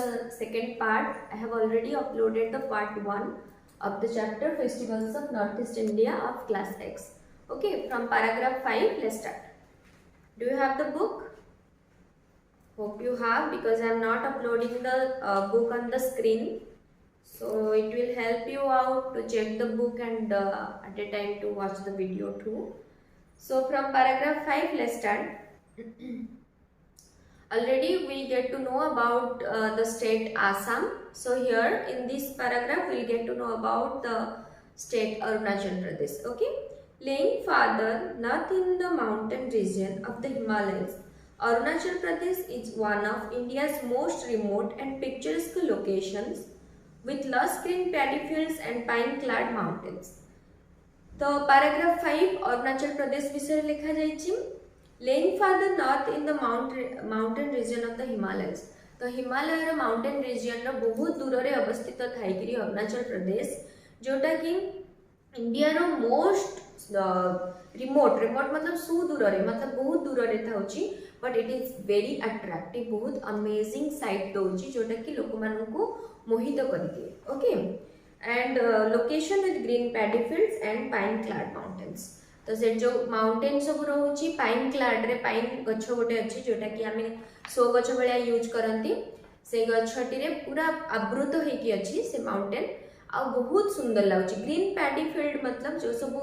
the second part. I have already uploaded the part 1 of the chapter Festivals of Northeast India of class X. Okay, from paragraph 5, let's start. Do you have the book? Hope you have, because I am not uploading the book on the screen. So it will help you out to check the book and at a time to watch the video too. So from paragraph 5, let's start. Already we get to know about the state Assam. So here in this paragraph we will get to know about the state Arunachal Pradesh. Okay, laying farther north in the mountain region of the Himalayas, Arunachal Pradesh is one of India's most remote and picturesque locations with lush green paddy fields and pine-clad mountains. तो paragraph 5 Arunachal Pradesh विषय लिखा जाइछि. Laying farther north in the mountain region of the Himalayas. तो Himalaya mountain region बहुत दूर रे अवस्थित थाइकरी अरुणाचल प्रदेश जोटा कि इंडिया रो मोस्ट रिमोट मतलब सुदूर रे मतलब बहुत दूर रे थाउची but it is very attractive बहुत अमेजिंग साइट दोची जोटा कि लोक मानन को मोहित कर दिए. Okay and location with green paddy fields and pine clad mountains. तो से जो माउंटेन सब रोची पाइन क्लाड रे पाइन गछ गोटे अच्छी जोटा कि आम सो गछ भाया यूज करती से गछटी रे पूरा आवृत होगी अच्छी से माउंटेन आ बहुत सुंदर लगुच. ग्रीन पैडी फील्ड मतलब जो सब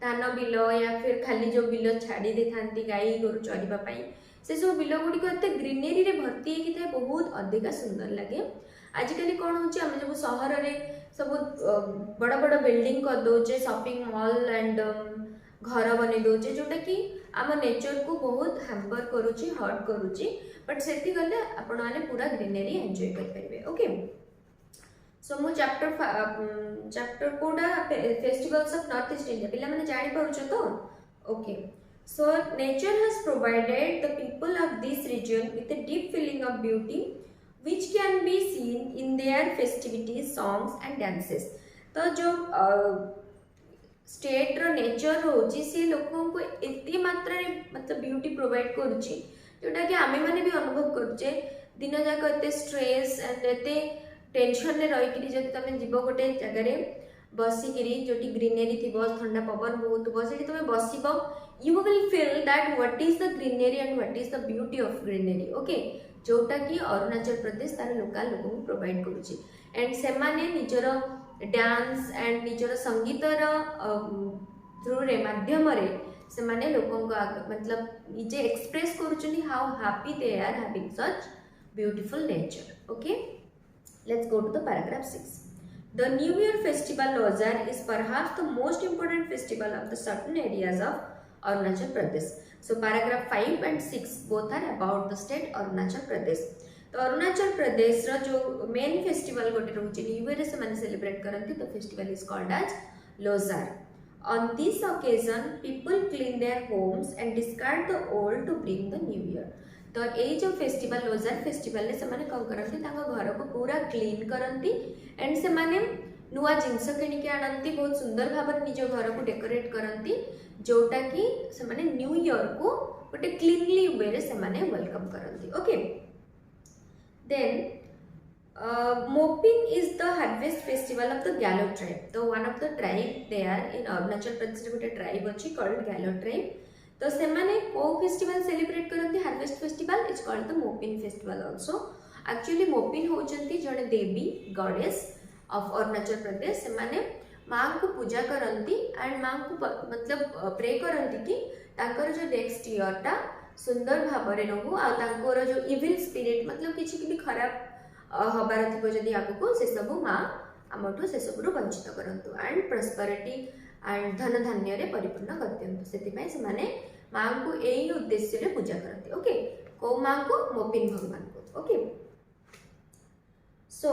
धान बिल या फिर खाली जो बिल छाड़ी दे था गाई गोरु चरवाई से सब बिल गुड़िक एत ग्रीनरी रे भर्ती होगी था बहुत अधिका सुंदर लगे. आजिकल कौन हो सब सहर में सब बड़ बड़ बिल्डिंग कर दौचे शॉपिंग मॉल एंड घर बन दौचे जोटा कि आम नेचर को बहुत हैम्पर करुच्ची हर्ट करुच्ची बट से गले आपण मैंने पूरा ग्रीनरी एंजॉय करेंगे. ओके सो मु चैप्टर कोडा festivals of north east India पिला माने जानि पारुछ तो. Okay so nature has provided the people of this region with a deep feeling of beauty which can be seen in their festivities, songs and dances. तो जो state रो nature होची से लोगों को इतनी मात्रा रे मतलब ब्यूटी प्रोवाइड करुची जोटा कि आमे माने भी अनुभव करुचे दिन जाक एते स्ट्रेस एंड एते टेंशन रे रही कि जदि तमे जीव गोटे जगह रे बसिकिरी जोटी ग्रीनरी थिबो ठंडा पवन बहुत थिबो सेठी तमे बसिबो you will feel that what is the greenery and what is the beauty of greenery. Okay जोटा कि अरुणाचल प्रदेश तार लोकल लोक को प्रोवाइड करुची एंड से माने निजर डांस एंड निजर संगीतर थ्रू रे माध्यम रे से माने लोकों को मतलब निजे एक्सप्रेस करुचनी how happy they are having such beautiful nature. Okay let's go to the paragraph 6. The New Year festival Losar is perhaps the most important festival of the certain areas of Arunachal Pradesh. So paragraph 5 and 6 both are about the state Arunachal Pradesh. तो अरुणाचल प्रदेश रो जो main festival गोटे रोचे new year से माने celebrate करंती the festival is called as Losar. On this occasion people clean their homes and discard the old to bring the new year. तो ये जो फेस्टिवल लोजार फेस्टिवल ने से माने कौन करंती ताका घर को पूरा क्लीन करंती एंड से माने नुआ जिनस किनिके आनंती बहुत सुंदर भाव निज घर को डेकोरेट करंती जोटा कि से माने न्यू ईयर को गोटे क्लीनली वे रे से माने वेलकम करंती. Okay then Mopin is the harvest festival of the Galo tribe. So one of the tribe there in Arunachal Pradesh रे गोटे tribe अछि called Galo tribe. तो से माने को फेस्टिवल सेलिब्रेट करंती harvest festival is called the Mopin festival also. Actually Mopin होचंती जणे देवी गॉडेस ऑफ अरुणाचल प्रदेश. से माने मां को पूजा करंती एंड मां को मतलब प्रे करंती कि ताकर जो नेक्स्ट ईयर टा सुंदर भाव में रहू आर जो इविल स्पिरिट मतलब किसी भी खराब हबार थी जदि आगको से सब माँ आमठू से सब वंचित करंतु एंड प्रॉस्पेरिटी एंड धन धान्य रे परिपूर्ण कर दियंतु. सेतिपय से माने माँ को यही उद्देश्य रे पूजा करंती. ओके को माँ को मोपिन भगवान को. Okay so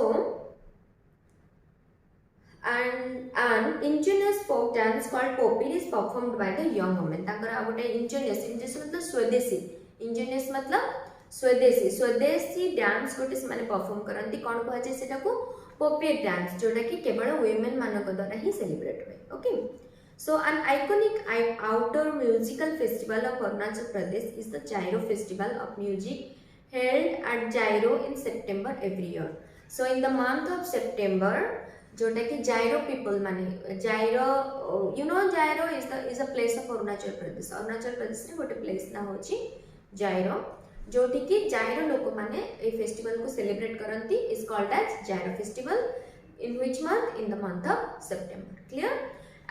and an ingenious folk dance called popin is performed by the young women. ताकर आ गोटे ingenious मतलब स्वदेशी ingenious मतलब स्वदेशी डांस गोटे से माने परफॉर्म करंती कोन कहै छै सेटा को पोपियर डांस जोटा कि केवल वुमेन मानक द्वारा ही सेलिब्रेट होय. Okay so an iconic outdoor musical festival of Arunachal Pradesh is the Chairo festival of music held at Jairo in September every year. So in the month of September, जोटा कि Ziro people माने Ziro you know Ziro is a place of Arunachal Pradesh रे गोटे place ना होची जायरो जोठी कि जायरो लोक माने ए फेस्टिवल को सेलिब्रेट करंती is called as Ziro festival in which month in the month of September clear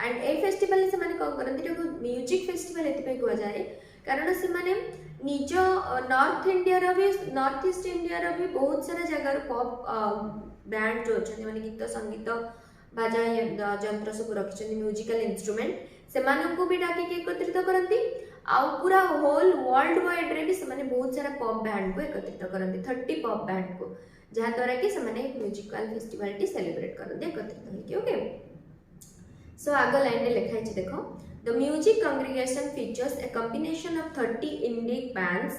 and a festival से माने कोन करंती को म्यूजिक फेस्टिवल एति पे को जाय कारण से माने निज नॉर्थ इंडिया रो भी नॉर्थ ईस्ट इंडिया रो भी बहुत सारा जगह पॉप बैंड जो अच्छे माने गीत संगीत बाजा जंत्र सब रखिछन म्यूजिकल इंस्ट्रूमेंट से मानन को भी डाकी के एकत्रित करंती आ पूरा होल वर्ल्ड वाइड रे भी से माने बहुत सारा पॉप बैंड को एकत्रित करंती 30 पॉप बैंड को जहा द्वारा कि से माने म्यूजिकल फेस्टिवल टी सेलिब्रेट करंती एकत्रित होके ओके सो आगे लाइन में लिखा है देखो the music congregation features a combination of 30 indie bands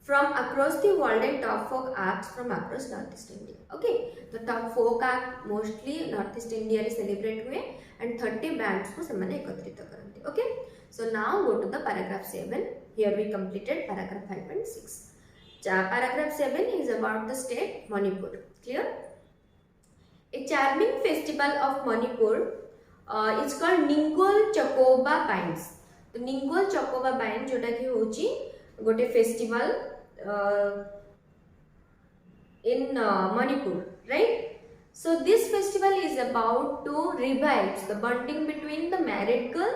from across the world and top folk acts from across Northeast India. Okay, the top folk act mostly Northeast India रे celebrate हुए and 30 bands को सम्मान एकत्रित करते. Okay, so now go to the paragraph 7. Here we completed paragraph 5 and 6. Paragraph 7 is about the state Manipur. Clear? A charming festival of Manipur is called Ningol Chakoba Binds. तो Ningol Chakoba Binds जोटा कि होची गोटे festival in Manipur, right? So this festival is about to revive the bonding between the married girl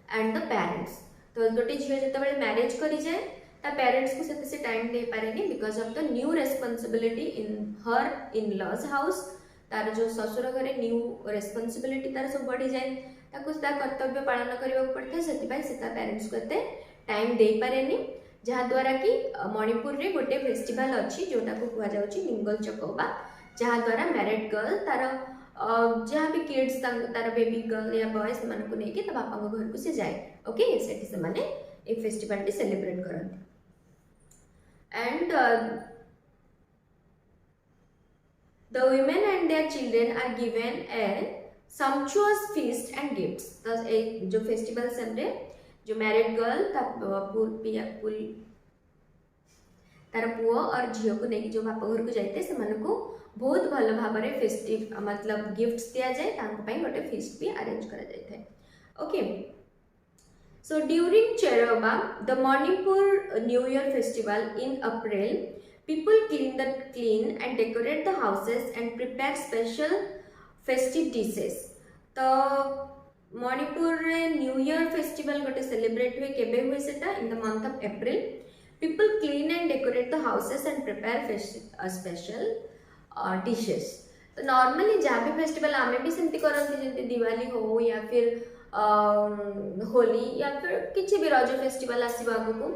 and the parents. तो गोटे झियो जेतेबेले marriage करी जाए ता पेरेंट्स को सेते से टाइम दे पारेनी because of the new responsibility in her in laws house तार जो ससुर घरे न्यू रेस्पॉन्सिबिलिटी तार सब बढ़ी जाए ताको ता कर्तव्य पालन करबा पड़थे सेति पय से ता पेरेंट्स को एते टाइम दे पारेनी जहाँ द्वारा कि मणिपुर रे गोटे फेस्टिवल अच्छी जोटा को कहा जाउची निंगल चकोबा जहाँ द्वारा मैरिड गर्ल तार जहाँ भी किड्स तार बेबी गर्ल या बॉय से को लेके ता बापा घर को से जाए ओके सेठी से माने एक फेस्टिवल टी सेलिब्रेट करंती and the women and their children are given a sumptuous feast and gifts. तो एक जो फेस्टिवल समरे जो मैरिड गर्ल तार पुओ और झील को लेकिन जो बापा घर को जाते से मन को बहुत भल भाव में फेस्टिव मतलब गिफ्ट्स दिया जाए गोटे फीस्ट भी अरेंज करा जाए okay so during Cheiraoba the Manipur new year festival in April people clean and decorate the houses and prepare special festive dishes तो मणिपुर रे न्यू ईयर फेस्टिवल गोटे सेलिब्रेट हुए केबे हुए सेटा इन the month of April people clean and decorate the houses and prepare special dishes तो normally जहाँ भी फेस्टिवल आमे भी सेमती करंती जेंती दिवाली हो या फिर होली या फिर किसी भी रज फेस्टिवल आसीबा आगु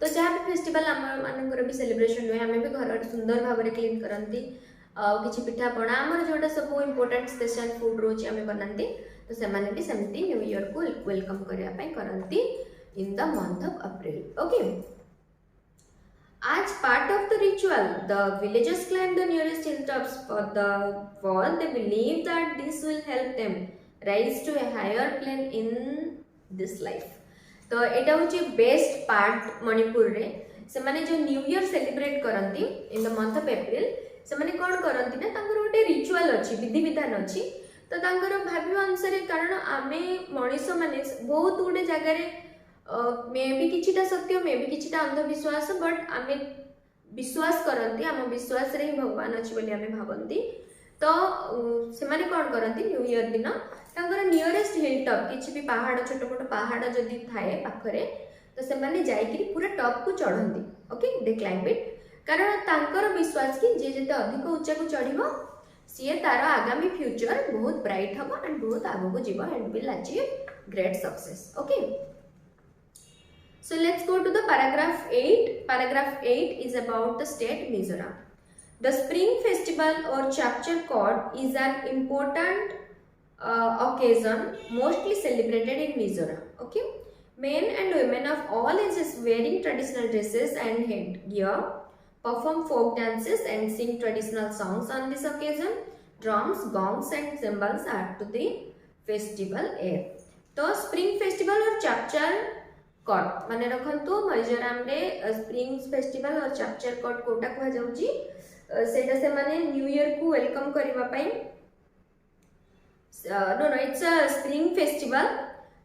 तो जहाँ भी फेस्टिवल आम मानकर भी सेलिब्रेशन हुए आम भी घर सुंदर भाव में क्लीन करती किसी पिठा पणा आमर जोटा सब इम्पोर्टेंट स्पेशल फूड रोचे आम बनाती तो से भी सेमती न्यू ईयर को वेलकम करने करती इन the month of April okay as part of the ritual the villagers climb the nearest hilltops for the fall they believe that this will help them rise to a higher plane in this life तो एटा होची best part Manipur रे से माने जो new year celebrate करंती in the month of April से माने कोन करंती ना तांकर गोटे रिचुअल अछि विधि विधान अछि तो तांकर भाबियो अनुसार कारण आमे मनीष माने बहुत गुडे जगह रे मे भी किछिटा सत्य मे भी किछिटा अंधविश्वास बट आमे विश्वास करंती आम विश्वास रे ही भगवान अछि बोली आमे भाबंती तो से माने कोन करंती न्यू ईयर दिन तांकर नियरेस्ट हिल टॉप किछि भी पहाड़ छोट छोट पहाड़ जदि थाए पाखरे तो से माने जाईकरी पूरा टॉप को चढ़ंती ओके दे क्लाइंब इट कारण तांकर विश्वास कि जे जते अधिक ऊंचा को चढ़िबो सिए तार आगामी फ्यूचर बहुत ब्राइट हबो एंड बहुत आगो को जीवो and will achieve great success okay so let's go to the paragraph 8 paragraph 8 is about the state Mizoram the spring festival or Chapchar Chord is an important occasion mostly celebrated in Mizoram okay men and women of all ages wearing traditional dresses and headgear perform folk dances and sing traditional songs on this occasion drums gongs and cymbals add to the festival air तो spring festival और Chapchar cut माने रखंतु मिजोराम रे springs festival और चैप्चर cut Kota कह जाउची सेटा से माने न्यू ईयर को वेलकम करबा पई no no it's a spring festival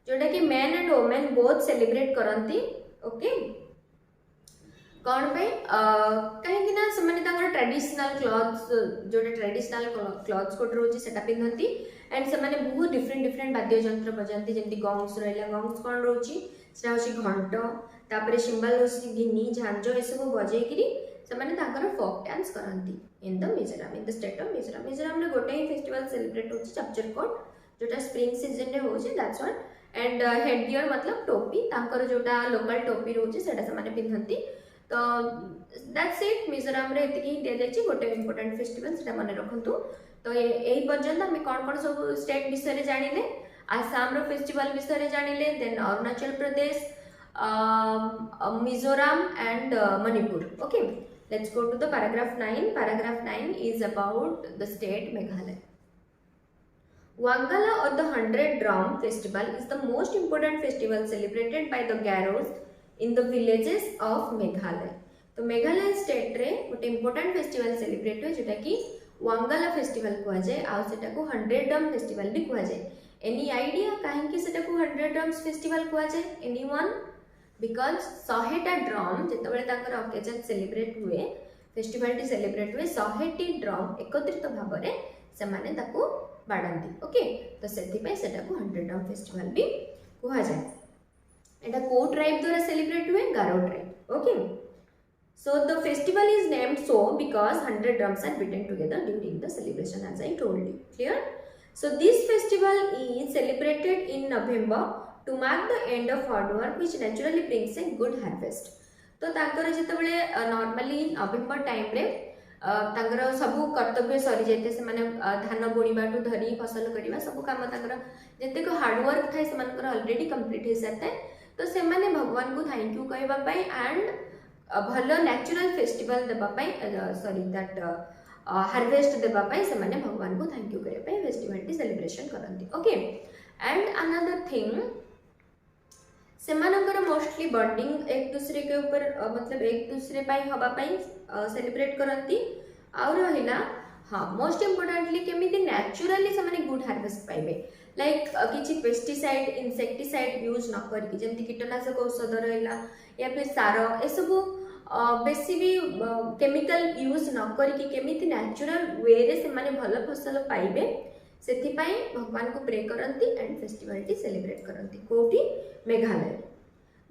जोटा कि men and women both celebrate करंती ओके कौन पे कहीं ना से ट्रेडिशनल क्लॉथ्स जोटा ट्रेडिशनल क्लॉथ्स कोड रोचे सेटा पिंधंती एंड से बहुत डिफरेंट डिफरेंट वाद्य यंत्र बजाती जमती गंग्स रहिला गंग्स कौन रोची सेटा होची घंट तापरे सिंबल होची गिनी झांझ ए सब बजे किरी से माने ताकर फोक डांस करंती in the Mizoram in the state of Mizoram Mizoram रे गोटे ही फेस्टिवल सेलिब्रेट होची चैप्चर कोड जोटा स्प्रिंग सीजन रे होची that's one and headgear मतलब टोपी ताकर जोटा लोकल टोपी रोची सेटा से माने पिंधंती तो दैट्स इट मिजोरम रे एतिकी दे देछि गोटे इंपोर्टेंट फेस्टिवल सेटा माने रखंतु तो एही पर्यंत हम कोन कोन सब स्टेट विषय रे जानिले आसाम रो फेस्टिवल विषय रे जानिले then Arunachal Pradesh Mizoram and Manipur okay let's go to the paragraph 9 is about the state Meghalaya. Wangala or the 100 Drum festival is the most important festival celebrated by the Garos in the villages of Meghalaya. तो Meghalaya state रे गोटे important festival celebrate हुए जोटा कि वांगाला festival कह जाए आ सेटा को 100 ड्रम फेस्टिवल भी कह जाए एनी आइडिया काहे कि सेटा को 100 ड्रम्स फेस्टिवल कह जाए एनीवन बिकॉज 100टा ड्रम जेतबेले ताकर ऑकेजन सेलिब्रेट हुए फेस्टिवल टी सेलिब्रेट हुए 100टी ड्रम एकत्रित भाव रे से माने ताको बाडंती ओके तो सेथि पे सेटा को 100 ड्रम फेस्टिवल भी कह जाए एटा को ट्राइब द्वारा सेलिब्रेट हुए Garo tribe okay so the festival is named so because 100 drums are beaten together during the celebration as I told you clear so this festival is celebrated in November to mark the end of hard work which naturally brings a good harvest तो ताकर जेतबेले normally नवेम्बर time रे ताकर सब कर्तव्य सरी जाते से माने धान बुणीबाटू धरी फसल करबा सब काम ताकर जते को हार्ड वर्क थाए से मानकर ऑलरेडी कंप्लीट हो जाता है तो से माने भगवान को थैंक यू कहबा पई एंड भल नेचुरल फेस्टिवल देबा पई सॉरी दैट हार्वेस्ट देबा पई से माने भगवान को थैंक यू करे पई फेस्टिवल टी सेलिब्रेशन करंती ओके एंड अनदर थिंग से मानकर मोस्टली बॉन्डिंग एक दूसरे के ऊपर मतलब एक दूसरे पाई हवा पाई सेलिब्रेट करंती आ रहिला हाँ मोस्ट इम्पोर्टेंटली केमिति नेचुरली से माने गुड हार्वेस्ट पाइबे लाइक किछि पेस्टिसाइड इनसेक्टिसाइड यूज न करके जेमति कीटनाशक औषध रहिला या फिर सार ए सब बेसी भी केमिकल यूज न करके केमिति नेचुरल वे रे से माने भल फसल पाइबे सेथि पाई भगवान को प्रे करंती एंड फेस्टिवल टी सेलिब्रेट करंती कोठी Meghalaya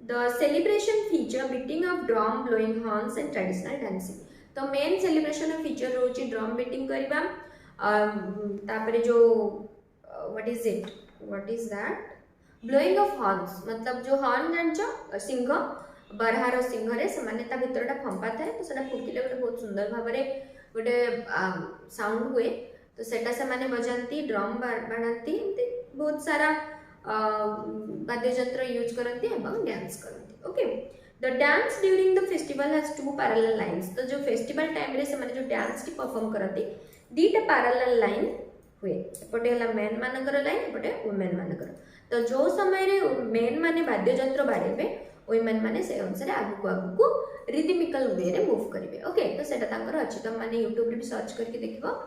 the celebration feature beating of drum blowing horns and traditional dancing तो मेन सेलिब्रेशन फीचर रोची ड्रम बीटिंग करबा तापरे जो what is that blowing of horns मतलब जो हॉर्न जानछ सिंह बरहार सिंह रे से माने ता भितरटा फंपा थाए तो सेटा फुकिले गोटे बहुत सुंदर भाव रे गोटे साउंड हुए तो सेटा से माने बजांती ड्रम बनाती बहुत सारा वाद्य यंत्र यूज करती एवं डांस करती okay the dance during the festival has two parallel lines तो जो फेस्टिवल टाइम रे से माने जो डांस टी परफॉर्म करती दीटा पैरेलल लाइन हुए एपटे हला मेन मानकर लाइन एपटे वुमेन मानकर तो जो समय रे मेन माने वाद्य यंत्र बाड़ेबे वुमेन माने से अनुसार आगु आगु रिदमिकल वे रे मूव करिवे ओके तो सेटा तांकर अछि त माने YouTube रे भी सर्च करके देखिबो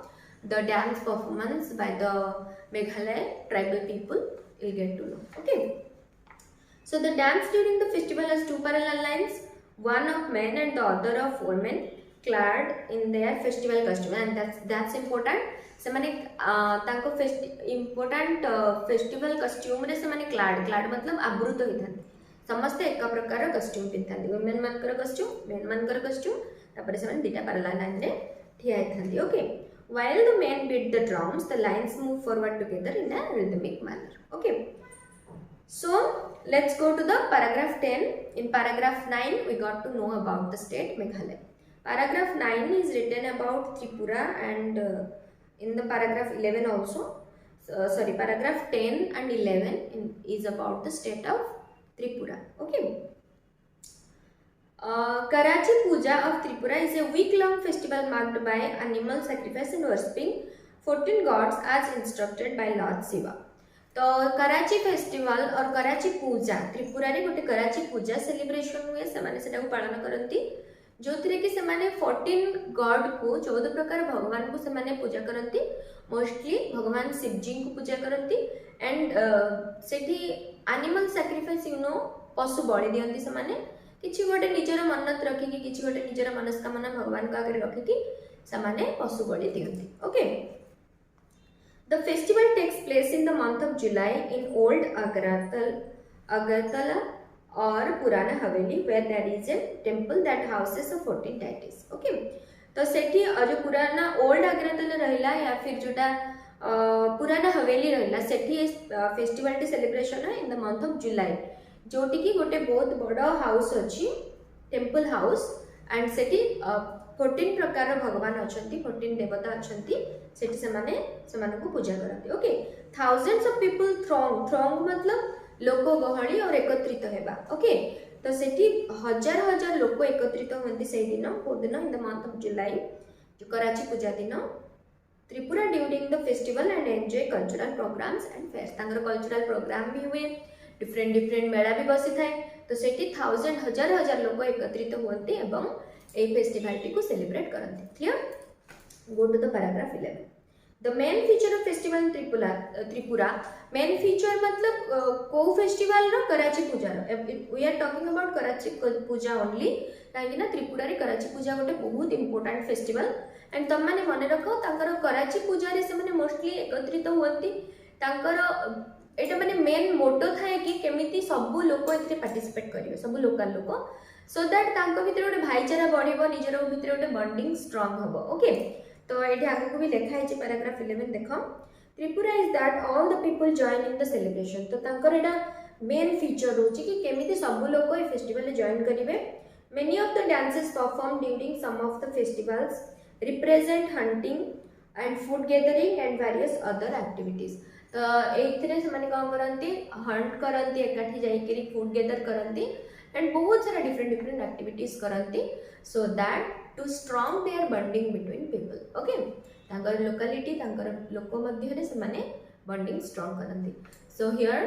the dance performance by the Meghalaya tribal people you'll get to know okay so the dance during the festival has two parallel lines one of men and the other of women clad in their festival costume and that's important से माने तांको important festival costume रे से माने clad मतलब आवृत होइथान समस्त एक प्रकार कॉस्ट्यूम पिंथान वुमेन मानकर कॉस्ट्यूम मेन मानकर कॉस्ट्यूम तापर से माने दीटा पैरेलल लाइन रे ठिया होइथान okay While the men beat the drums, the lines move forward together in a rhythmic manner. Okay. So let's go to the paragraph 10. In paragraph 9, we got to know about the state Meghalaya. Paragraph 9 is written about Tripura and in the paragraph 11 also. Sorry, paragraph 10 and 11 is about the state of Tripura. Okay. Karachi Puja of Tripura is a week-long festival marked by animal sacrifice and worshipping 14 gods as instructed by Lord Shiva. तो Karachi festival और कराची पूजा त्रिपुरा रे गोटे कराची पूजा celebration हुए से पालन करती जो थी कि से 14 गॉड को 14 प्रकार भगवान को से पूजा करती मोस्टली भगवान शिवजी को पूजा करती एंड सेठी एनिमल सैक्रिफाइस पशु बलि दियंती से किछि गोटे निजर मन्नत रखिकी किछि गोटे निजर मनस्कामना भगवान का आगे रखिकी से पशु बलि दियंती okay. The festival takes place in the month of July in Old Agartala or Purana Haveli where there is a temple that houses the 14 deities. Okay. तो सेठी जो पुराना ओल्ड अग्रतला रहिला या फिर जोटा पुराना हवेली रहिला सेठी फेस्टिवल टी सेलिब्रेशन है in the month of July जोटी की गोटे बहुत बड़ा हाउस अछि टेंपल हाउस एंड सेठी 14 प्रकार भगवान अछंती 14 देवता अछंती सेठी समाने को पूजा करते okay. Thousands of people throng मतलब लोक गहली और एकत्रित हेबा ओके। तो सेठी हजार हजार लोक एकत्रित होंती से दिन को दिन in the month of July जो कराची पूजा दिन Tripura during the festival and enjoy cultural programs and fairs तांगर कल्चरल प्रोग्राम भी हुए डिफरेंट मेला भी बसी थाए तो सेठी थाउजेंड हजार हजार लोक एकत्रित होंती एवं ए फेस्टिवल टी को सेलिब्रेट करते clear. Go to the paragraph 11 the main feature of festival Tripura main feature मतलब को फेस्टिवल रो कराची पूजा रो we are talking about Kharchi Puja only काहे ना त्रिपुरा रे कराची पूजा गोटे बहुत इंपोर्टेंट फेस्टिवल एंड तम माने मने रखो तांकर कराची पूजा रे से माने मोस्टली एकत्रित होंती तांकर एटा माने मेन मोटो थाए कि केमिति सब लोक एथरे पार्टिसिपेट करिवे सब लोकल लोक सो दैट तांको भितर गोटे भाईचारा बढ़िबो निजर भितर गोटे बॉन्डिंग स्ट्रांग हबो ओके। तो ये आगे को भी लिखा है पैराग्राफ 11 देखो Tripura is that all the people join in the celebration तो तांकर एटा मेन फीचर होची कि केमिति सब लोक ए फेस्टिवल रे जॉइन करिवे। Many of the dances perform during some of the festivals represent hunting and food gathering and various other activities तो एथिरे से माने काम करंती हंट करंती एकाठी जाईकरी फूड गैदर करंती एंड बहुत सारा डिफरेंट एक्टिविटीज करंती so that to strong there bonding between people okay तांकर लोकालिटी तांकर लोक मध्य रे से माने बॉन्डिंग स्ट्रॉन्ग करंती। So here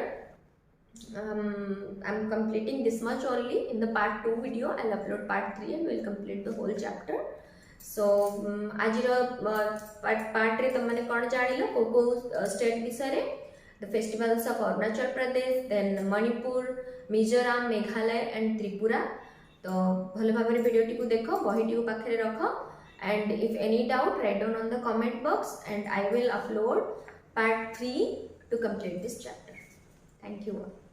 I am completing this much only in the part 2 video I will upload part 3 and will complete the whole chapter. So आज part रे तुम माने कोन जानिलो को स्टेट विषय रे the festivals of Arunachal Pradesh, then Manipur, Mizoram, Meghalaya and Tripura. तो भले भाव में वीडियो टी को देखो बही टी को पाखरे रखो and if any doubt write down on the comment box and I will upload part 3 to complete this chapter. Thank you all.